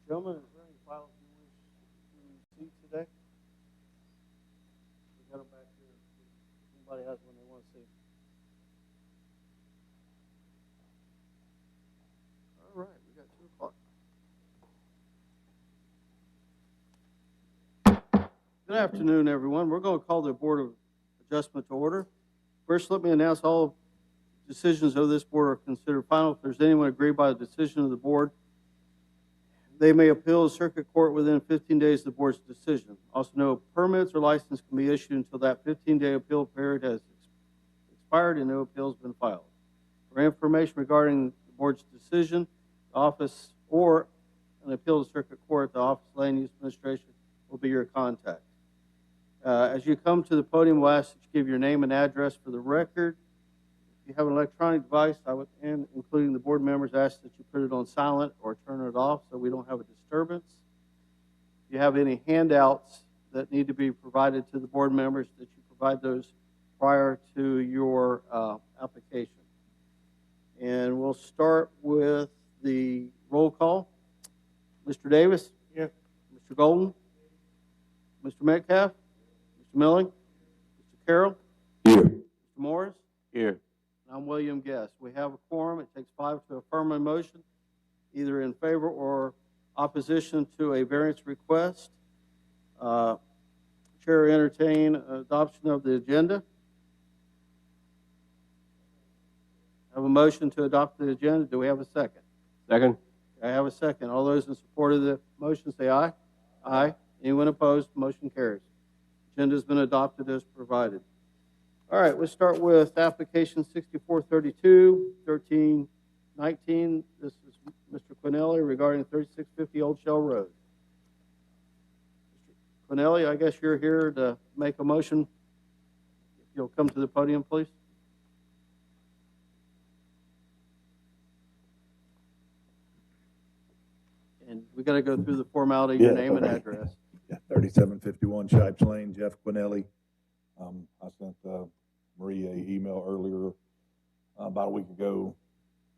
Gentlemen, is there any files you wish to see today? We got them back here. If anybody has one they want to see. All right, we got 2 o'clock. Good afternoon, everyone. We're going to call the Board of Adjustment to order. First, let me announce all decisions of this board are considered final. If there's anyone aggrieved by the decision of the board, they may appeal to circuit court within 15 days of the board's decision. Also, no permits or license can be issued until that 15-day appeal period has expired and no appeal has been filed. For information regarding the board's decision, the office or an appeal to circuit court, the Office of Land Use Administration will be your contact. As you come to the podium, we'll ask that you give your name and address for the record. If you have an electronic device, I would, and including the board members, ask that you put it on silent or turn it off so we don't have a disturbance. If you have any handouts that need to be provided to the board members, that you provide those prior to your application. And we'll start with the roll call. Mr. Davis? Here. Mr. Golden? Mr. Metcalf? Mr. Milling? Mr. Carroll? Here. Mr. Morris? Here. I'm William Guest. We have a quorum. It takes 5 to affirm a motion, either in favor or opposition to a variance request. Chair entertain adoption of the agenda. Have a motion to adopt the agenda. Do we have a second? Second. I have a second. All those in support of the motion say aye. Aye. Anyone opposed? Motion carries. Agenda has been adopted as provided. All right, let's start with application 6432, 1319. This is Mr. Quinelli regarding 3650 Old Shell Road. Mr. Quinelli, I guess you're here to make a motion. If you'll come to the podium, please. And we got to go through the formality, your name and address. Yeah, 3751 Shipes Lane, Jeff Quinelli. I sent Maria an email earlier about a week ago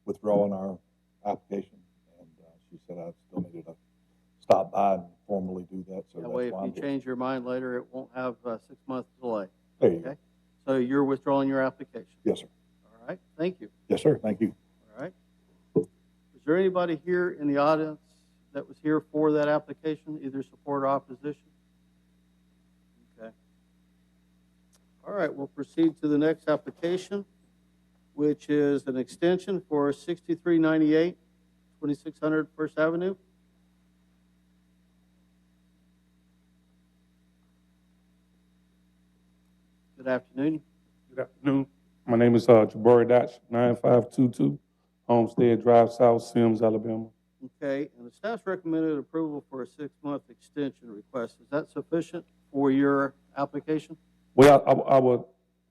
withdrawing our application, and she said I still needed to stop by and formally do that. So That way, if you change your mind later, it won't have a 6-month delay. There you go. So you're withdrawing your application? Yes, sir. All right, thank you. Yes, sir. Thank you. All right. Is there anybody here in the audience that was here for that application, either support or opposition? Okay. All right, we'll proceed to the next application, which is an extension for 6398 2600 First Avenue. Good afternoon. Good afternoon. My name is Jabari Dotch, 9522 Homestead Drive South, Sims, Alabama. Okay, and the staff's recommended approval for a 6-month extension request. Is that sufficient for your application? Well,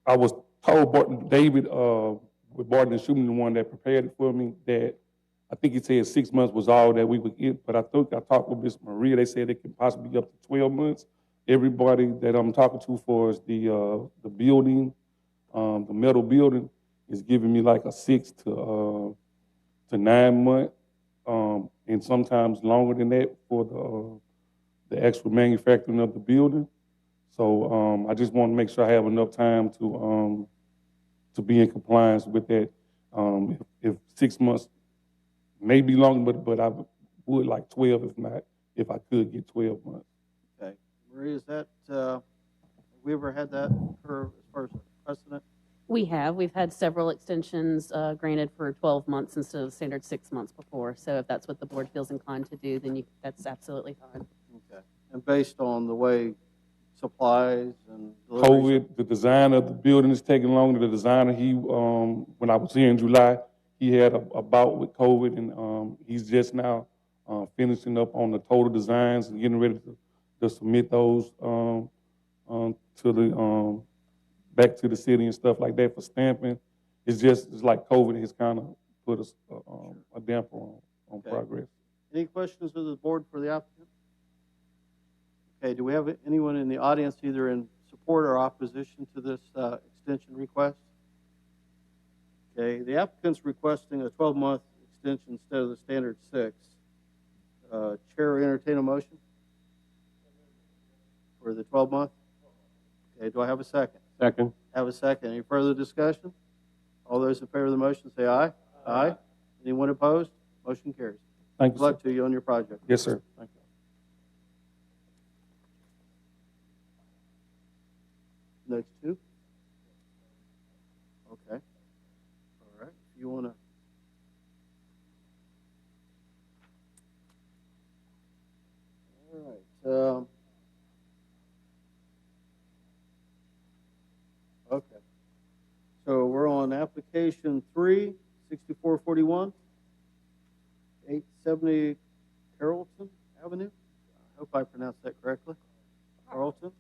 I was told David with Barton and Schumann, the one that prepared it for me, that I think he said 6 months was all that we would get, but I think I talked with Miss Maria. They said it could possibly be up to 12 months. Everybody that I'm talking to for is the building, the metal building, is giving me like a 6 to 9 month, and sometimes longer than that for the actual manufacturing of the building. So I just want to make sure I have enough time to be in compliance with that. If 6 months may be longer, but I would like 12 if I could get 12 months. Okay. Maria, is that, have we ever had that occur as far as precedent? We have. We've had several extensions granted for 12 months instead of the standard 6 months before. So if that's what the board feels inclined to do, then that's absolutely fine. Okay. And based on the way supplies and COVID, the design of the building is taking longer. The designer, when I was here in July, he had a bout with COVID, and he's just now finishing up on the total designs and getting ready to submit those to the back to the city and stuff like that for stamping. It's like COVID has kind of put a damper on progress. Any questions of the board for the applicant? Okay, do we have anyone in the audience either in support or opposition to this extension request? Okay, the applicant's requesting a 12-month extension instead of the standard 6. Chair will entertain a motion for the 12-month. Okay, do I have a second? Second. Have a second. Any further discussion? All those in favor of the motion say aye. Aye. Anyone opposed? Motion carries. Thank Good you, sir. luck to you on your project. Yes, sir. Thank you. Next two? Okay. All right. If you want to. All right. Okay. So we're on application 3, 6441, 870 Carrollton Avenue. I hope I pronounced that correctly. Carrollton.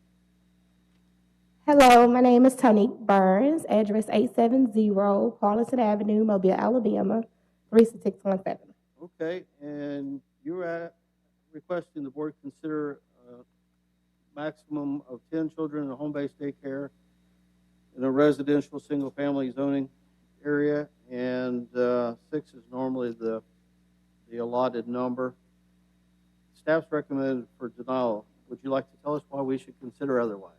Hello, my name is Tonique Burns, address 870 Carlton Avenue, Mobile, Alabama, 36617. Okay, and you're requesting the board consider a maximum of 10 children in a home-based daycare in a residential single-family zoning area, and 6 is normally the allotted number. Staff's recommended for denial. Would you like to tell us why we should consider otherwise?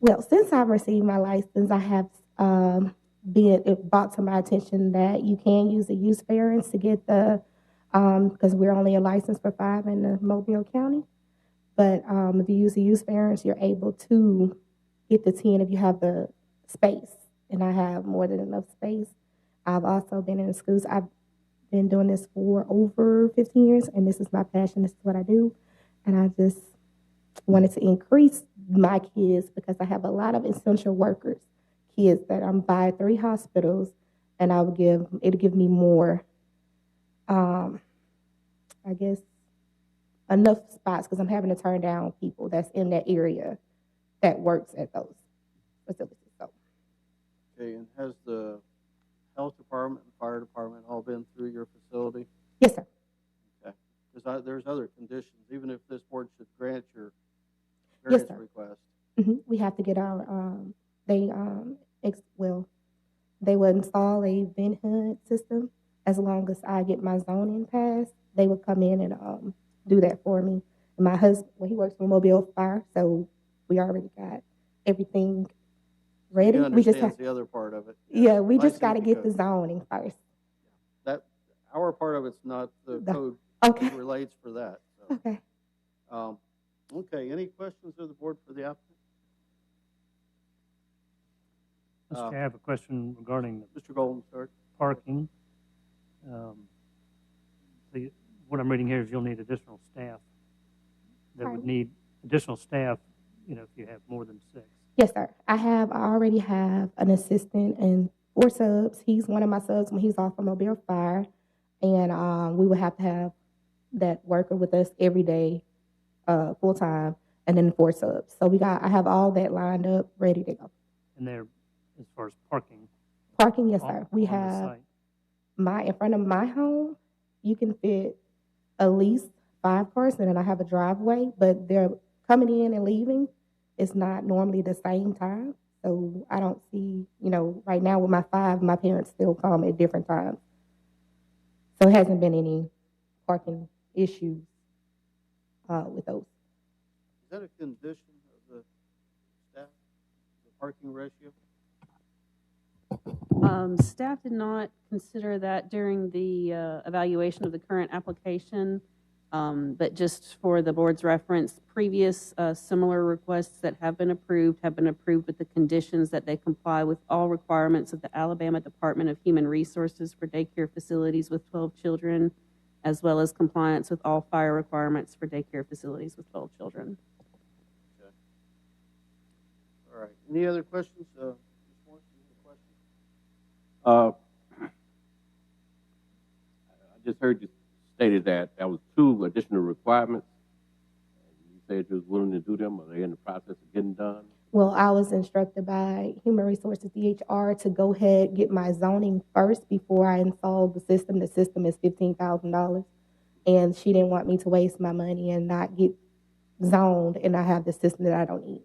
Well, since I've received my license, I have it brought to my attention that you can use a use variance to get the, because we're only a license for 5 in the Mobile County. But if you use a use variance, you're able to get the 10 if you have the space. And I have more than enough space. I've also been in schools. I've been doing this for over 15 years, and this is my passion. This is what I do. And I just wanted to increase my kids because I have a lot of essential workers, kids that I'm by 3 hospitals, and it'll give me more, I guess, enough spots because I'm having to turn down people that's in that area that works at those facilities. So, Okay, and has the health department and fire department all been through your facility? yes, sir. Okay, because there's other conditions, even if this board should grant your Yes, variance sir. request. We have to get our, they would install a vent hood system as long as I get my zoning passed. They would come in and do that for me. And my husband, well, he works for Mobile Fire, so we already got everything ready. He We just understands have, the other part of it. yeah, we just Licensing got to get the code. zoning first. That, our part of it's not the The- code Okay, that relates for that. So, okay. okay, any questions of the board for the applicant? Mr. Chair, I have a question regarding the Mr. Golden, start. parking. What I'm reading here is you'll need additional staff. That would Pardon? need additional staff, if you have more than 6. Yes, sir. I already have an assistant and 4 subs. He's one of my subs when he's off from Mobile Fire. And we would have to have that worker with us every day, full time, and then 4 subs. So I have all that lined up, ready to go. And there, as far as parking. Parking, yes, on- sir. We on the have site. in front of my home, you can fit at least 5 cars, and then I have a driveway, but they're coming in and leaving. It's not normally the same time. So I don't see, right now with my 5, my parents still come at different times. So it hasn't been any parking issues with those. Is that a condition of the staff, the parking ratio? Staff did not consider that during the evaluation of the current application, but just for the board's reference, previous similar requests that have been approved with the conditions that they comply with all requirements of the Alabama Department of Human Resources for daycare facilities with 12 children, as well as compliance with all fire requirements for daycare facilities with 12 children. Okay. All right. Any other questions? Ms. Morris, you have a question? I just heard you stated that there was 2 additional requirements. And you said you was willing to do them. Are they in the process of getting done? Well, I was instructed by Human Resources DHR to go ahead get my zoning first before I installed the system. The system is $15,000, and she didn't want me to waste my money and not get zoned and I have the system that I don't need.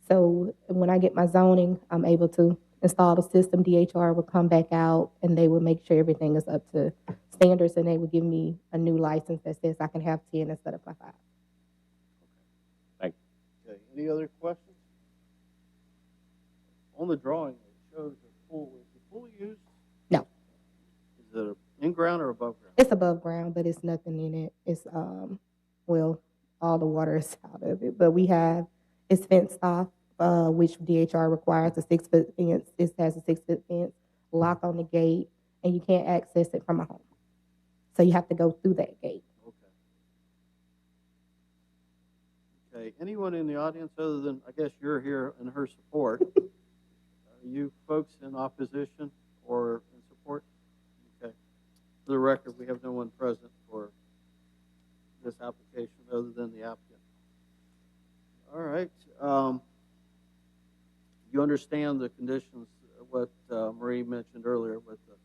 So when I get my zoning, I'm able to install the system. DHR will come back out and they will make sure everything is up to standards, and they would give me a new license that says I can have 10 instead of my 5. Thank Okay, any other questions? On the drawing, it shows a pool. Is the pool used? No. Is it in ground or above ground? It's above ground, but it's nothing in it. It's, well, all the water is out of it, but it's fenced off, which DHR requires a 6-foot fence. This has a 6-foot fence, lock on the gate, and you can't access it from a home. So you have to go through that gate. Okay, anyone in the audience other than, I guess you're here in her support? Are you folks in opposition or in support? Okay. For the record, we have no one present for this application other than the applicant. All right. You understand the conditions, what Marie mentioned earlier with the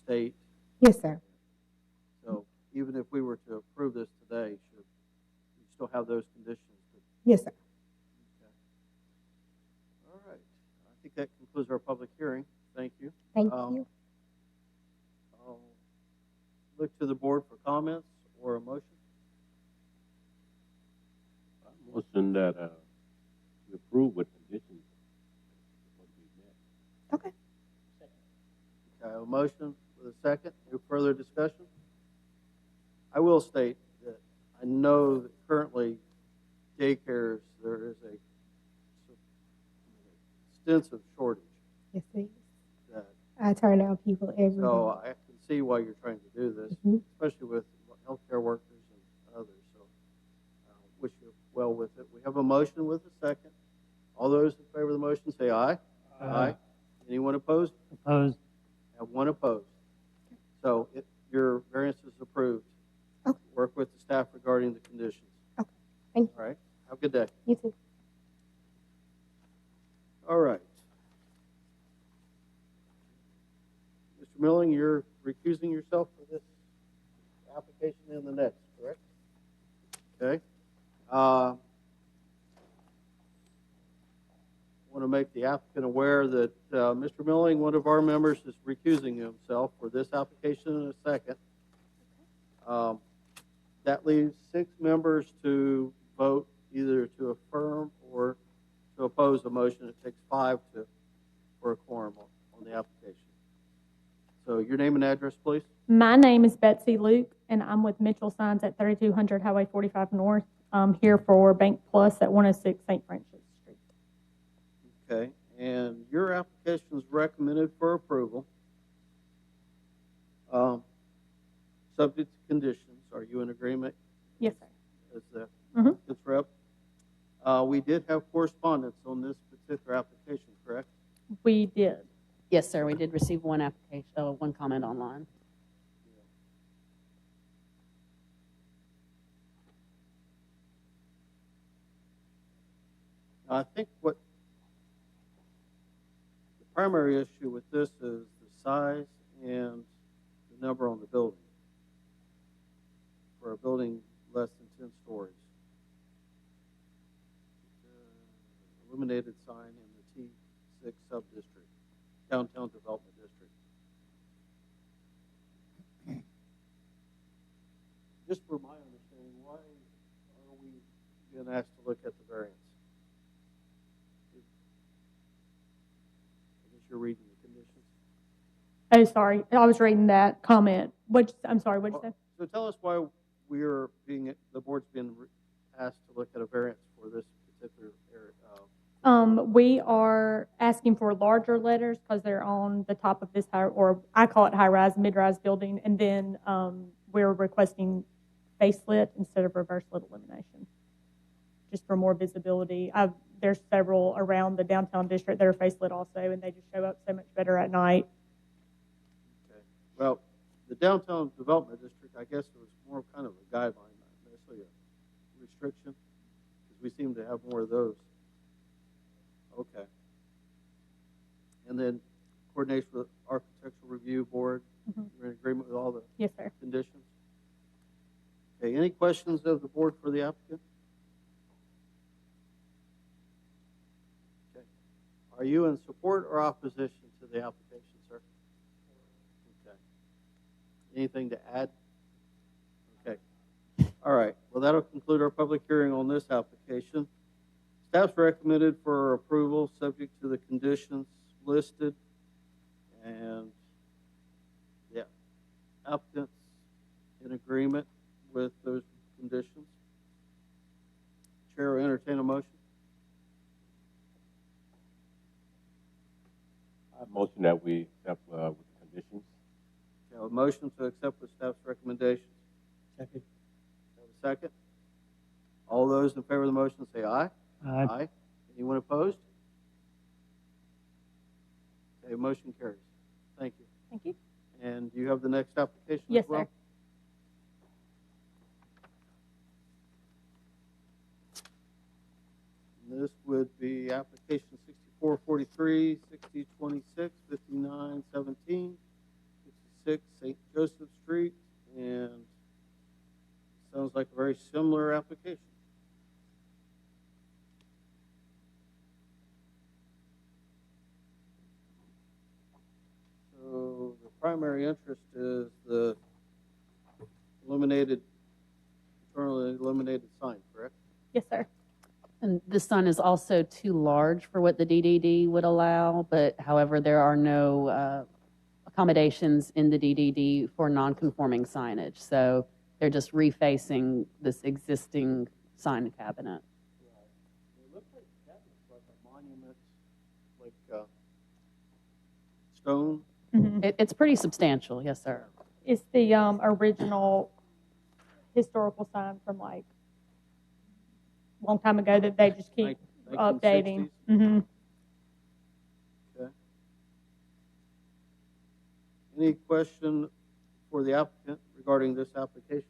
state. Yes, sir. So even if we were to approve this today, should we still have those conditions? Yes, sir. Okay. All right. I think that concludes our public hearing. Thank you. Thank you. I'll look to the board for comments or a motion. I motion that we approve with conditions. Okay. Okay, a motion with a second. Any further discussion? I will state that I know that currently daycares, there is a extensive shortage. Yes, please. That, I turn down people every so day. I can see why you're trying to do this, especially with healthcare workers and others. So wish you well with it. We have a motion with a second. All those in favor of the motion say aye. Aye. Anyone opposed? Opposed? Have one opposed. So your variance is approved. Okay. Work with the staff regarding the conditions. Okay. Thank you. All right. Have a good day. You too. All right. Mr. Milling, you're recusing yourself for this application and the next, correct? Okay. I want to make the applicant aware that Mr. Milling, one of our members, is recusing himself for this application in a second. That leaves 6 members to vote either to affirm or to oppose the motion. It takes 5 for a quorum on the application. So your name and address, please. My name is Betsy Luke, and I'm with Mitchell Signs at 3200 Highway 45 North. I'm here for Bank Plus at 106 St. Francis Street. Okay, and your application is recommended for approval. Subject to conditions. Are you in agreement? Yes, sir. As the Mhm. applicant's rep? We did have correspondence on this particular application, correct? We did. Yes, sir, we did receive one application, one comment online. I think what the primary issue with this is the size and the number on the building. For a building less than 10 stories. Illuminated sign in the T6 sub-district, downtown development district. Just for my understanding, why are we being asked to look at the variance? I guess you're reading the conditions. Oh, sorry. I was reading that comment. I'm sorry, what'd you say? So tell us why the board's being asked to look at a variance for this particular area. We are asking for larger letters because they're on the top of this high, or I call it high-rise, mid-rise building, and then we're requesting face-lit instead of reverse-lit illumination, just for more visibility. There's several around the downtown district that are face-lit also, and they just show up so much better at night. Okay. Well, the downtown development district, I guess it was more kind of a guideline, not necessarily a restriction, because we seem to have more of those. Okay. And then coordination with architectural review board. Mhm. You're in agreement with all the Yes, sir. conditions? Okay, any questions of the board for the applicant? Okay. Are you in support or opposition to the application, sir? Okay. Anything to add? Okay. All right. Well, that'll conclude our public hearing on this application. Staff's recommended for approval, subject to the conditions listed. And, yeah, applicants in agreement with those conditions. Chair will entertain a motion. I motion that we accept with the conditions. A motion to accept with staff's recommendations. Second. Have a second? All those in favor of the motion say aye. Aye. Anyone opposed? Okay, motion carries. Thank you. Thank you. And do you have the next application Yes, as well? sir. This would be application 6443, 6026, 5917, 66 St. Joseph Street, and sounds like a very similar application. So the primary interest is the internally illuminated sign, correct? Yes, sir. And the sign is also too large for what the DDD would allow, but however, there are no accommodations in the DDD for non-conforming signage. So they're just refacing this existing sign cabinet. It looks like that looks like a monument, like stone. It's pretty substantial, yes, sir. It's the original historical sign from like a long time ago that they just keep updating. 1960s. Okay. Any question for the applicant regarding this application?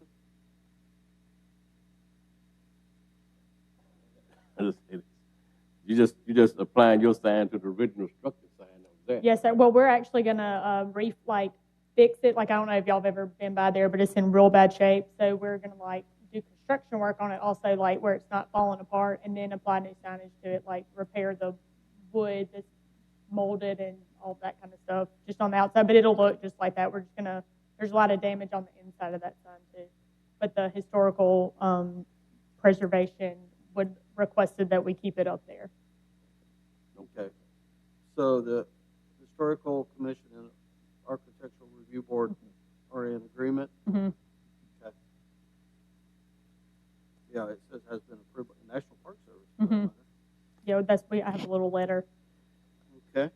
You just applying your sign to the original structure sign that was there. Yes, sir. Well, we're actually gonna fix it. Like, I don't know if y'all have ever been by there, but it's in real bad shape. So we're gonna do construction work on it, also where it's not falling apart, and then apply new signage to it, like repair the wood that's molded and all that kind of stuff, just on the outside. But it'll look just like that. We're just gonna. There's a lot of damage on the inside of that sign too, but the historical preservation requested that we keep it up there. Okay. So the Historical Commission and Architectural Review Board are in agreement? Mm-hmm. Okay. Yeah, it says has been approved by the National Park Service. Mm-hmm. Yeah, I have a little letter. Okay.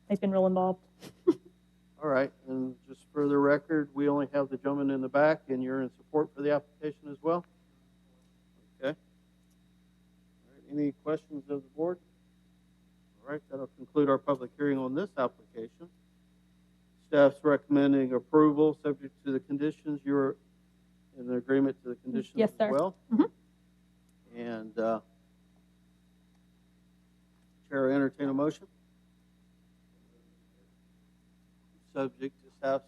They've been real involved. All right. And just for the record, we only have the gentleman in the back, and you're in support for the application as well? Okay. All right. Any questions of the board? All right. That'll conclude our public hearing on this application. Staff's recommending approval subject to the conditions. You're in agreement to the conditions Yes, sir. as well? Mhm. And Chair will entertain a motion? Subject to staff's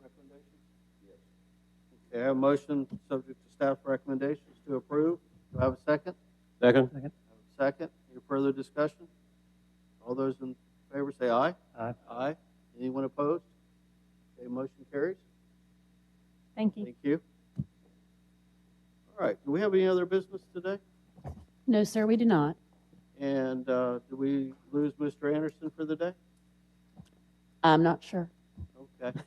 recommendations? Yes. Okay, I have a motion subject to staff recommendations to approve. Do I have a second? Second? I have a second. Any further discussion? All those in favor say aye. Aye. Aye. Anyone opposed? Okay, motion carries. Thank you. Thank you. All right, do we have any other business today? No, sir, we do not. And do we lose Mr. Anderson for the day? I'm not sure. Okay.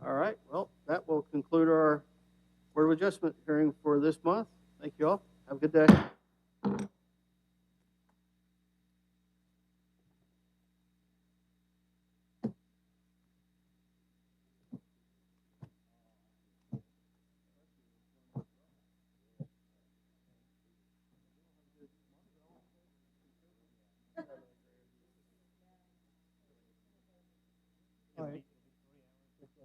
All right, well, that will conclude our Board of Adjustment hearing for this month. Thank you all. Have a good day.